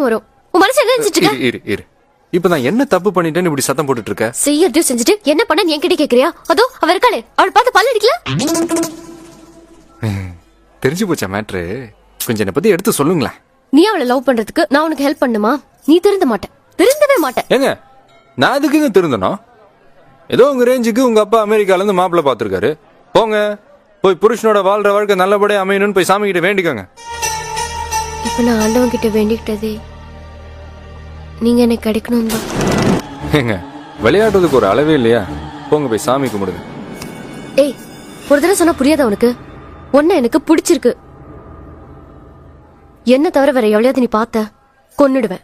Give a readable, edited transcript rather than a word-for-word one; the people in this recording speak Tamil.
வரும். உன் மனசு என்ன நினைச்சிட்டு இருக்க? இரு இரு. இப்ப நான் என்ன தப்பு பண்ணிட்டேன்னு இப்படி சத்தம் போட்டுட்டு இருக்க? செய்யறதையும் செஞ்சுட்டு என்ன பண்ண நீ என்கிட்ட கேக்குறியா? அதோ அவ இருக்காளே, அவள் பார்த்து பல்ல அடிக்கல. தெரிஞ்சு போச்சா மேட்ரு? கொஞ்சம் என்ன பத்தி எடுத்து சொல்லுங்களேன். நீ அவளை லவ் பண்றதுக்கு நான் உனக்கு ஹெல்ப் பண்ணுமா? நீ திருந்த மாட்டேன், திருந்தவே மாட்டேன். ஏங்க நான் அதுக்குங்க திருந்தணும்? ஏதோ உங்க ரேஞ்சுக்கு உங்க அப்பா அமெரிக்கால இருந்து மாப்பிள்ள பாத்துருக்காரு. போங்க, போய் புருஷனோட வாழ்ற வாழ்க்கை நல்லபடியா அமையணும்னு போய் சாமி கிட்ட வேண்டிக்கோங்க. இப்ப நான் ஆண்டவன் கிட்ட வேண்டிக்கிட்டதே நீங்க எனக்கு கிடைக்கணும் தான். ஏங்க விளையாடுறதுக்கு ஒரு அளவே இல்லையா? போங்க போய் சாமி கும்பிடுங்க. ஏய், ஒரு தடவை சொன்னா புரியாத உனக்கு? ஒன்னு எனக்கு பிடிச்சிருக்கு. என்ன தவிர வேற எவ்வளவு நீ பார்த்த கொன்னுடுவேன்.